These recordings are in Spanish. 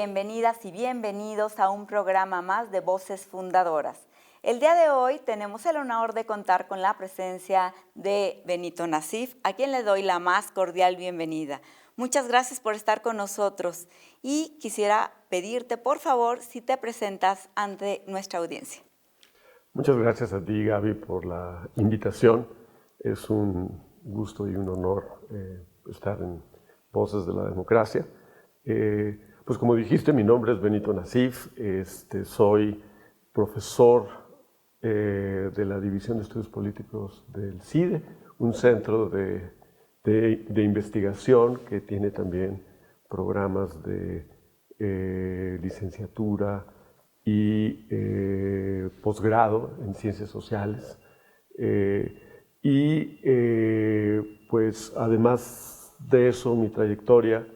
bienvenidas y bienvenidos a un programa más de Voces Fundadoras. El día de hoy tenemos el honor de contar con la presencia de Benito Nassif, a quien le doy la más cordial bienvenida. Muchas gracias por estar con nosotros y quisiera pedirte, por favor, si te presentas ante nuestra audiencia. Muchas gracias a ti, Gaby, por la invitación. Es un gusto y un honor estar en Voces de la Democracia. Pues como dijiste, mi nombre es Benito Nassif, soy profesor de la División de Estudios Políticos del CIDE, un centro de investigación que tiene también programas de licenciatura y posgrado en ciencias sociales. Pues además de eso, mi trayectoria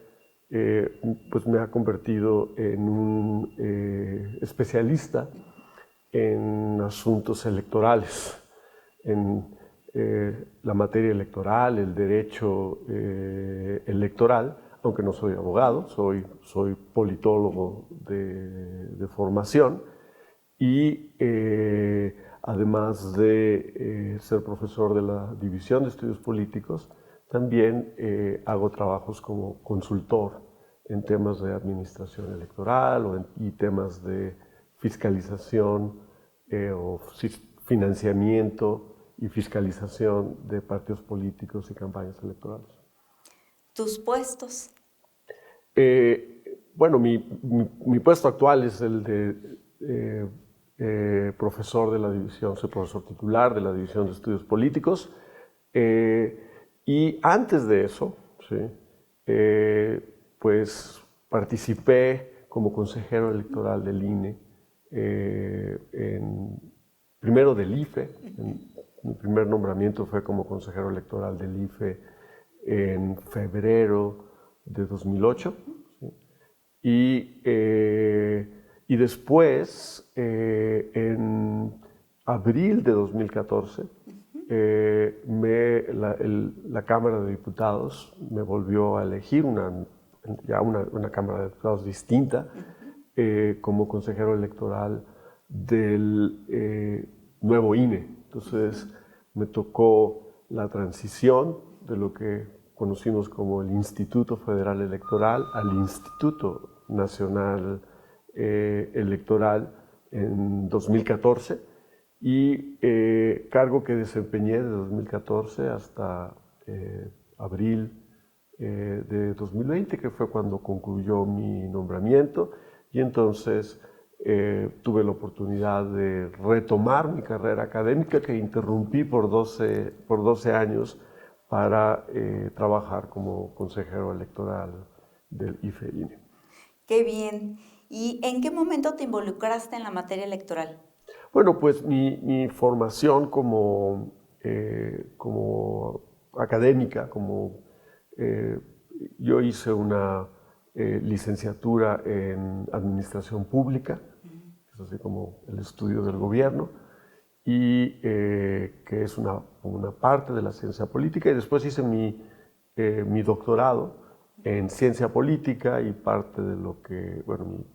pues me ha convertido en un especialista en asuntos electorales, en la materia electoral, el derecho electoral, aunque no soy abogado, soy politólogo de formación y además de ser profesor de la División de Estudios Políticos, también hago trabajos como consultor en temas de administración electoral y temas de fiscalización o financiamiento y fiscalización de partidos políticos y campañas electorales. ¿Tus puestos? Bueno, mi puesto actual es el de profesor de la división, soy profesor titular de la División de Estudios Políticos. Y antes de eso, ¿sí? Pues participé como consejero electoral del INE, primero del IFE. Mi primer nombramiento fue como consejero electoral del IFE en febrero de 2008. ¿Sí? Y después, en abril de 2014, la Cámara de Diputados me volvió a elegir una Cámara de Diputados distinta como consejero electoral del nuevo INE. Entonces me tocó la transición de lo que conocimos como el Instituto Federal Electoral al Instituto Nacional Electoral en 2014 y cargo que desempeñé de 2014 hasta abril de 2020, que fue cuando concluyó mi nombramiento, y entonces tuve la oportunidad de retomar mi carrera académica que interrumpí por 12 años para trabajar como consejero electoral del IFE-INE. ¡Qué bien! ¿Y en qué momento te involucraste en la materia electoral? Bueno, pues mi formación como académica, yo hice una licenciatura en Administración Pública, es así como el estudio del gobierno, y que es una parte de la ciencia política, y después hice mi doctorado en ciencia política, y parte de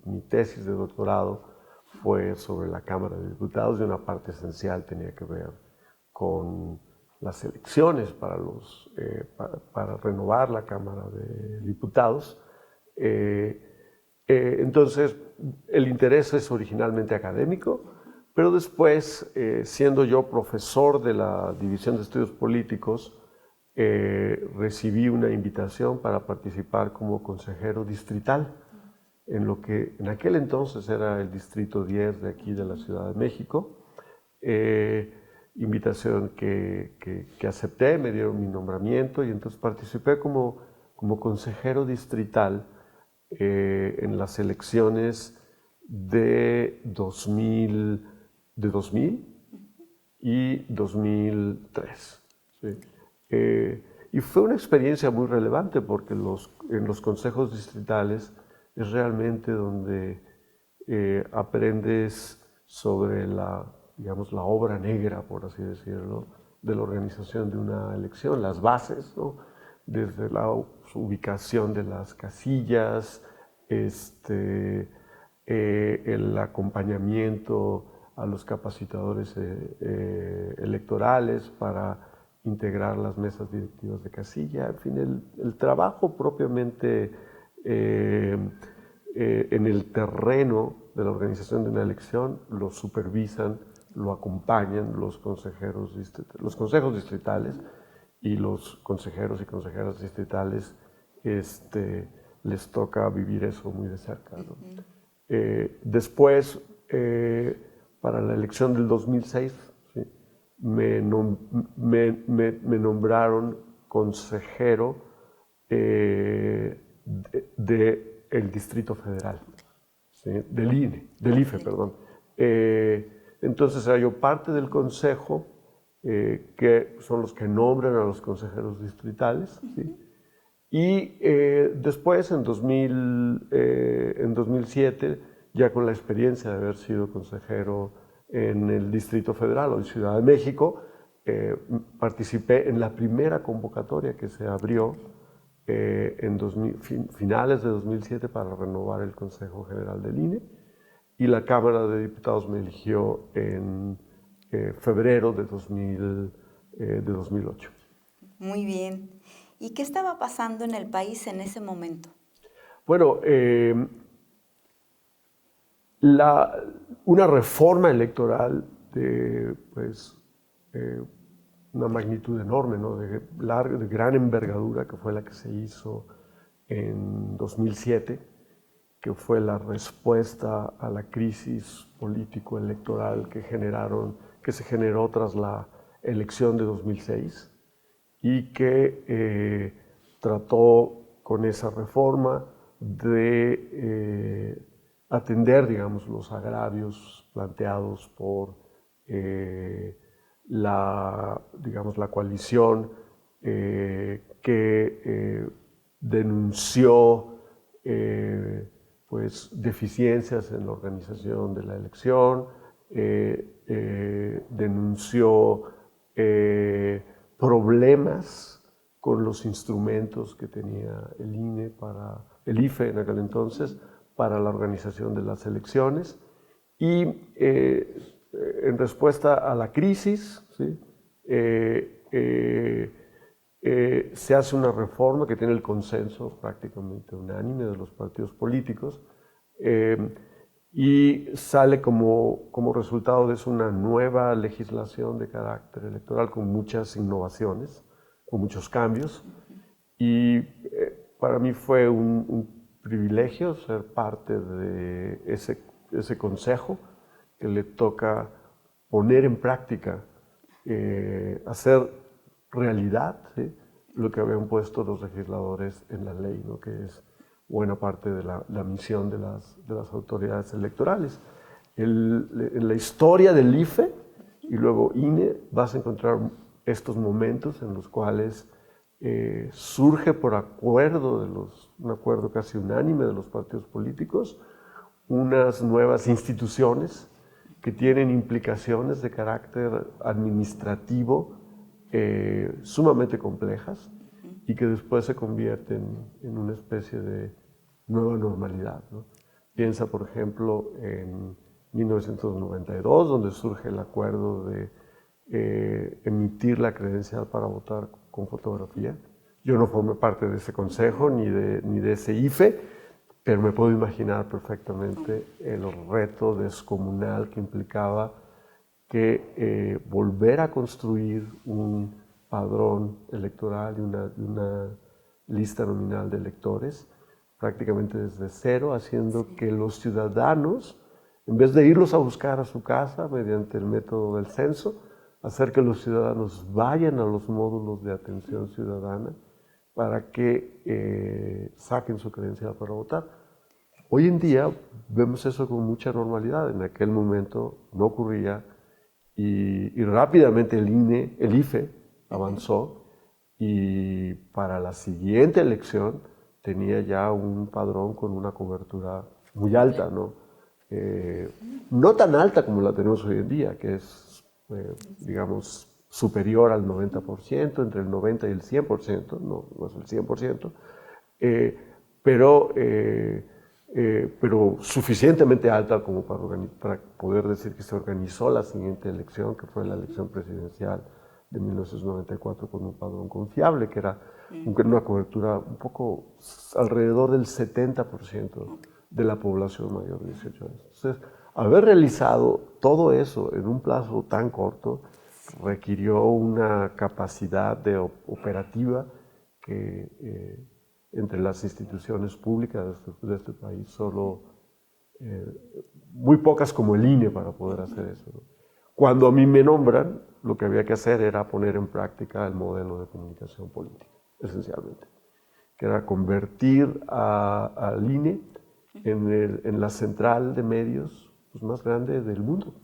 mi tesis de doctorado fue sobre la Cámara de Diputados, y una parte esencial tenía que ver con las elecciones para renovar la Cámara de Diputados. Entonces, el interés es originalmente académico, pero después, siendo yo profesor de la División de Estudios Políticos, recibí una invitación para participar como consejero distrital en lo que en aquel entonces era el Distrito 10 de aquí de la Ciudad de México. Invitación que acepté, me dieron mi nombramiento y entonces participé como consejero distrital en las elecciones de 2000 y 2003. ¿Sí? Y fue una experiencia muy relevante porque en los consejos distritales es realmente donde aprendes sobre la obra negra, por así decirlo, de la organización de una elección, las bases, ¿no? Desde la ubicación de las casillas, el acompañamiento a los capacitadores electorales para integrar las mesas directivas de casilla, en fin, el trabajo propiamente en el terreno de la organización de una elección lo supervisan, lo acompañan los consejos distritales, y los consejeros y consejeras distritales les toca vivir eso muy de cerca, ¿no? Después, para la elección del 2006, ¿sí?, me nombraron consejero del Distrito Federal, ¿sí?, del IFE, perdón. Entonces era yo parte del consejo, que son los que nombran a los consejeros distritales, ¿sí? Y después, en 2007, ya con la experiencia de haber sido consejero en el Distrito Federal o en Ciudad de México, participé en la primera convocatoria que se abrió en finales de 2007 para renovar el Consejo General del INE, y la Cámara de Diputados me eligió en febrero de 2008. Muy bien. ¿Y qué estaba pasando en el país en ese momento? Bueno, una reforma electoral de una magnitud enorme, ¿no?, de gran envergadura, que fue la que se hizo en 2007, que fue la respuesta a la crisis político-electoral que se generó tras la elección de 2006, y que trató con esa reforma de atender, digamos, los agravios planteados por la coalición que denunció deficiencias en la organización de la elección, denunció problemas con los instrumentos que tenía el IFE en aquel entonces, para la organización de las elecciones. Y en respuesta a la crisis, ¿sí?, se hace una reforma que tiene el consenso prácticamente unánime de los partidos políticos, y sale como resultado de eso una nueva legislación de carácter electoral con muchas innovaciones, con muchos cambios, y para mí fue un privilegio ser parte de ese consejo que le toca poner en práctica, hacer realidad, ¿sí?, lo que habían puesto los legisladores en la ley, ¿no?, que es buena parte de la misión de las autoridades electorales. En la historia del IFE y luego INE vas a encontrar estos momentos en los cuales surge por un acuerdo casi unánime de los partidos políticos, unas nuevas instituciones que tienen implicaciones de carácter administrativo sumamente complejas, y que después se convierten en una especie de nueva normalidad, ¿no? Piensa, por ejemplo, en 1992, donde surge el acuerdo de emitir la credencial para votar con fotografía. Yo no formé parte de ese consejo ni de ese IFE, pero me puedo imaginar perfectamente el reto descomunal que implicaba que volver a construir un padrón electoral y una lista nominal de electores prácticamente desde cero, haciendo que los ciudadanos, en vez de irlos a buscar a su casa mediante el método del censo, hacer que los ciudadanos vayan a los módulos de atención ciudadana para que saquen su credencial para votar. Hoy en día vemos eso con mucha normalidad. En aquel momento no ocurría, y rápidamente el IFE avanzó, y para la siguiente elección tenía ya un padrón con una cobertura muy alta, ¿no? No tan alta como la tenemos hoy en día, que es, digamos, superior al 90%, entre el 90 y el 100%, no es el 100%, pero pero suficientemente alta como para poder decir que se organizó la siguiente elección, que fue la elección presidencial de 1994 con un padrón confiable, que era una cobertura un poco alrededor del 70% de la población mayor de 18 años. Entonces, haber realizado todo eso en un plazo tan corto requirió una capacidad operativa que entre las instituciones públicas de este país, solo muy pocas como el INE para poder hacer eso, ¿no? Cuando a mí me nombran, lo que había que hacer era poner en práctica el modelo de comunicación política, esencialmente, que era convertir al INE en la central de medios pues, más grande del mundo,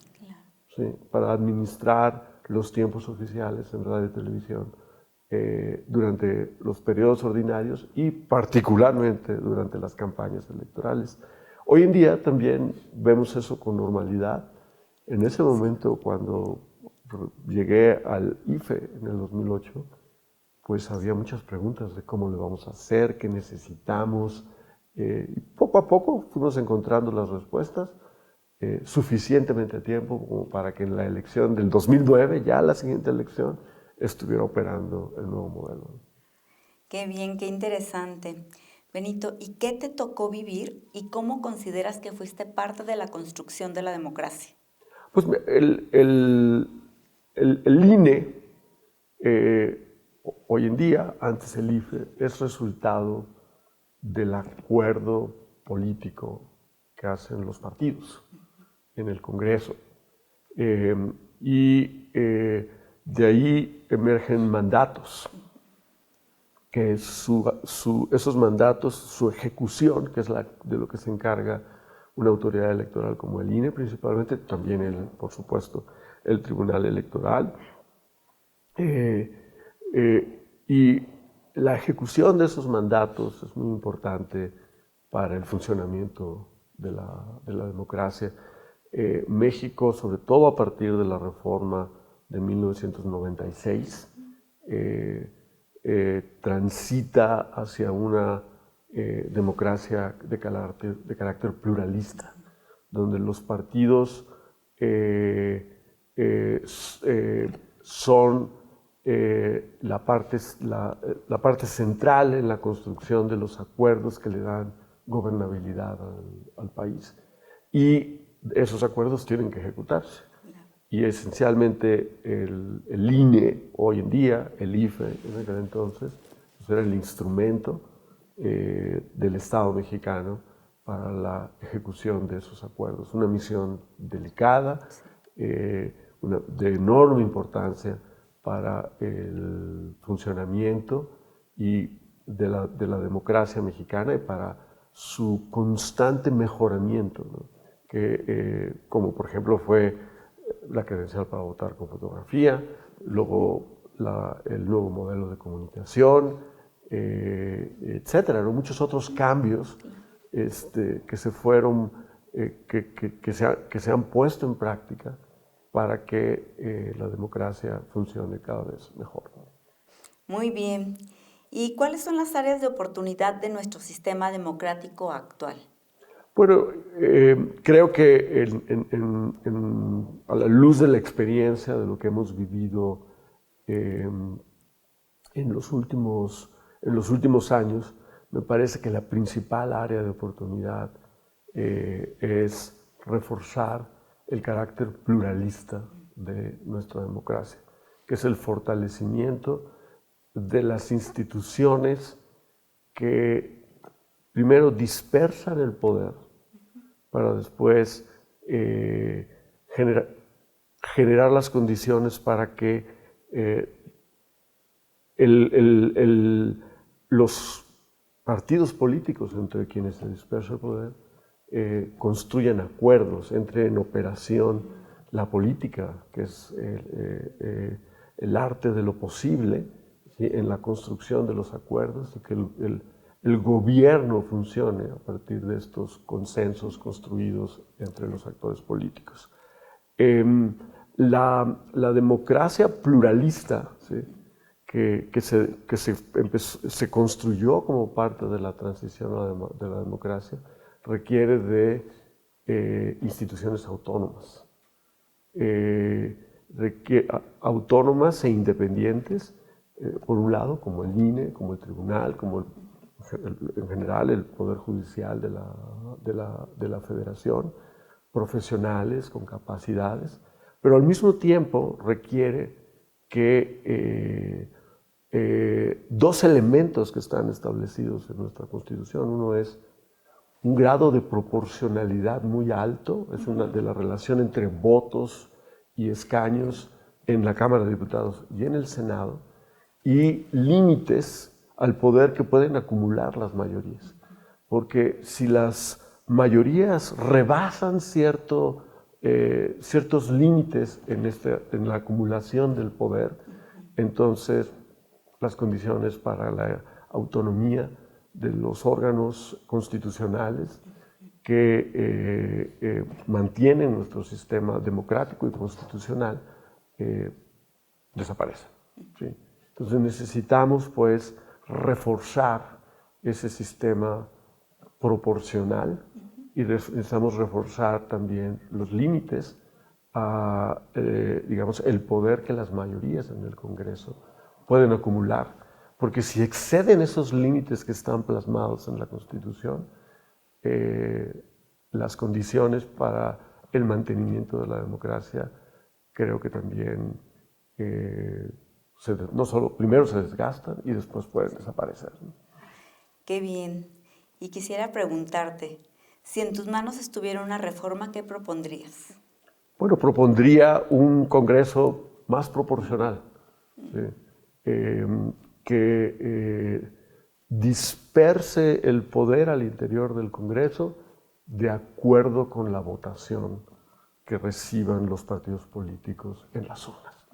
¿sí? Para administrar los tiempos oficiales en radio y televisión durante los periodos ordinarios y particularmente durante las campañas electorales. Hoy en día también vemos eso con normalidad. En ese momento, cuando llegué al IFE en el 2008, pues había muchas preguntas de cómo le vamos a hacer, qué necesitamos. Y poco a poco fuimos encontrando las respuestas suficientemente a tiempo como para que en la elección del 2009, ya la siguiente elección, estuviera operando el nuevo modelo. Qué bien, qué interesante. Benito, ¿y qué te tocó vivir y cómo consideras que fuiste parte de la construcción de la democracia? Pues el INE, hoy en día, antes el IFE, es resultado del acuerdo político que hacen los partidos en el Congreso. De ahí emergen mandatos, que esos mandatos, su ejecución, que es de lo que se encarga una autoridad electoral como el INE, principalmente, también, por supuesto, el Tribunal Electoral. Y la ejecución de esos mandatos es muy importante para el funcionamiento de la democracia. México, sobre todo a partir de la reforma de 1996, transita hacia una democracia de carácter pluralista, donde los partidos son la parte central en la construcción de los acuerdos que le dan gobernabilidad al país. Y esos acuerdos tienen que ejecutarse. Y esencialmente el INE hoy en día, el IFE en aquel entonces, pues era el instrumento del Estado mexicano para la ejecución de esos acuerdos. Una misión delicada, de enorme importancia para el funcionamiento y de la democracia mexicana y para su constante mejoramiento, ¿no? Como por ejemplo fue la credencial para votar con fotografía, luego el nuevo modelo de comunicación, etcétera, ¿no? Muchos otros cambios que se han puesto en práctica para que la democracia funcione cada vez mejor. Muy bien. ¿Y cuáles son las áreas de oportunidad de nuestro sistema democrático actual? Bueno, creo que a la luz de la experiencia de lo que hemos vivido en los últimos años, me parece que la principal área de oportunidad es reforzar el carácter pluralista de nuestra democracia, que es el fortalecimiento de las instituciones que primero dispersan el poder para después generar las condiciones para que los partidos políticos entre quienes se dispersa el poder construyan acuerdos, entre en operación la política, que es el arte de lo posible, ¿sí? En la construcción de los acuerdos y que el gobierno funcione a partir de estos consensos construidos entre los actores políticos. La democracia pluralista, ¿sí? que se construyó como parte de la transición de la democracia, requiere de instituciones autónomas. Autónomas e independientes, por un lado, como el INE, como el tribunal, como en general el Poder Judicial de la Federación, profesionales con capacidades, pero al mismo tiempo requiere que dos elementos que están establecidos en nuestra Constitución. Uno es un grado de proporcionalidad muy alto, es una de la relación entre votos y escaños en la Cámara de Diputados y en el Senado, y límites al poder que pueden acumular las mayorías. Porque si las mayorías rebasan ciertos límites en la acumulación del poder, entonces las condiciones para la autonomía de los órganos constitucionales que mantienen nuestro sistema democrático y constitucional desaparecen. ¿Sí? Entonces necesitamos, pues, reforzar ese sistema proporcional y necesitamos reforzar también los límites a, digamos, el poder que las mayorías en el Congreso pueden acumular. Porque si exceden esos límites que están plasmados en la Constitución, las condiciones para el mantenimiento de la democracia creo que también no solo primero se desgastan y después pueden desaparecer, ¿no? Qué bien. Y quisiera preguntarte, si en tus manos estuviera una reforma, ¿qué propondrías? Bueno, propondría un Congreso más proporcional, ¿sí? Que disperse el poder al interior del Congreso de acuerdo con la votación que reciban los partidos políticos en las urnas.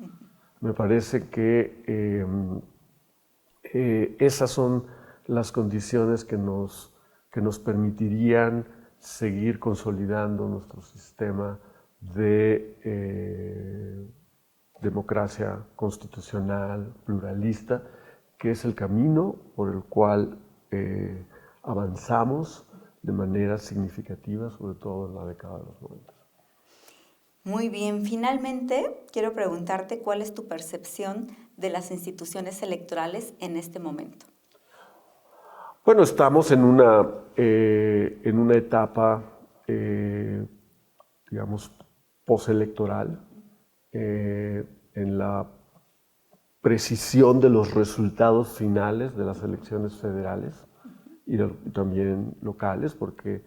Me parece que esas son las condiciones que nos permitirían seguir consolidando nuestro sistema de democracia constitucional, pluralista, que es el camino por el cual avanzamos de manera significativa, sobre todo en la década de los 90. Muy bien. Finalmente, quiero preguntarte cuál es tu percepción de las instituciones electorales en este momento. Bueno, estamos en una etapa, digamos, postelectoral, en la precisión de los resultados finales de las elecciones federales y también locales, porque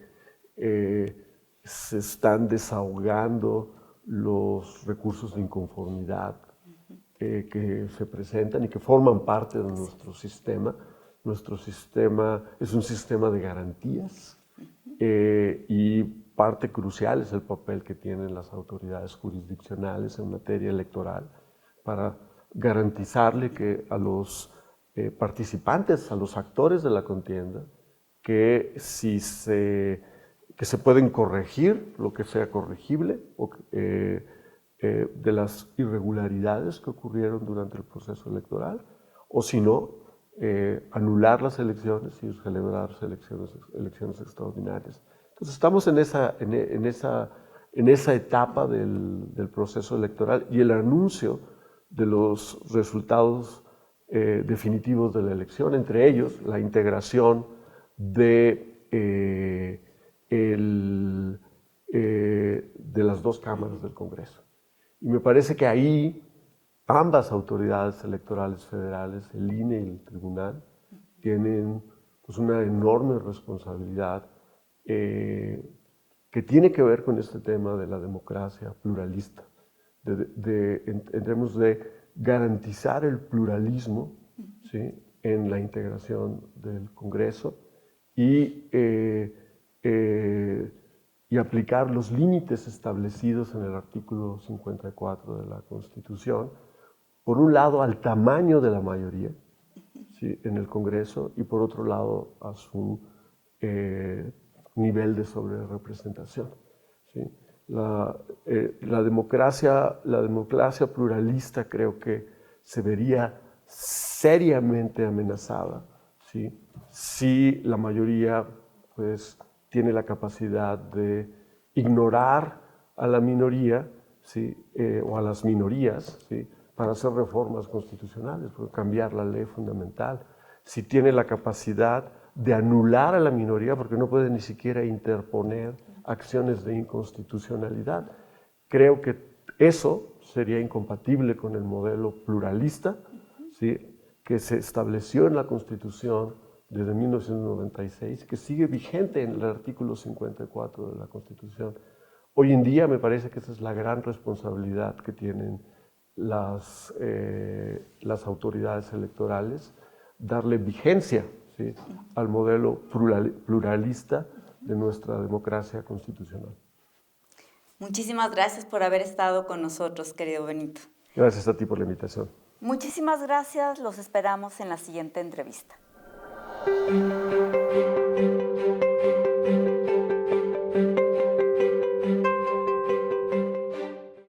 se están desahogando los recursos de inconformidad que se presentan y que forman parte de nuestro sistema. Nuestro sistema es un sistema de garantías y parte crucial es el papel que tienen las autoridades jurisdiccionales en materia electoral para garantizarle que a los participantes, a los actores de la contienda, que se pueden corregir lo que sea corregible de las irregularidades que ocurrieron durante el proceso electoral, o si no, anular las elecciones y celebrar elecciones extraordinarias. Entonces estamos en esa etapa del proceso electoral, y el anuncio de los resultados definitivos de la elección, entre ellos la integración de las dos cámaras del Congreso. Y me parece que ahí ambas autoridades electorales federales, el INE y el Tribunal, tienen, pues, una enorme responsabilidad que tiene que ver con este tema de la democracia pluralista, en términos de garantizar el pluralismo, ¿sí?, en la integración del Congreso y aplicar los límites establecidos en el artículo 54 de la Constitución, por un lado al tamaño de la mayoría, ¿sí?, en el Congreso, y por otro lado a su nivel de sobrerepresentación, ¿sí? La democracia pluralista creo que se vería seriamente amenazada, ¿sí?, si la mayoría, pues, tiene la capacidad de ignorar a la minoría, ¿sí? O a las minorías, ¿sí? Para hacer reformas constitucionales, por cambiar la ley fundamental. Si tiene la capacidad de anular a la minoría, porque no puede ni siquiera interponer acciones de inconstitucionalidad. Creo que eso sería incompatible con el modelo pluralista, ¿sí? Que se estableció en la Constitución desde 1996, que sigue vigente en el artículo 54 de la Constitución. Hoy en día me parece que esa es la gran responsabilidad que tienen las autoridades electorales, darle vigencia, ¿sí? Al modelo pluralista de nuestra democracia constitucional. Muchísimas gracias por haber estado con nosotros, querido Benito. Gracias a ti por la invitación. Muchísimas gracias, los esperamos en la siguiente entrevista.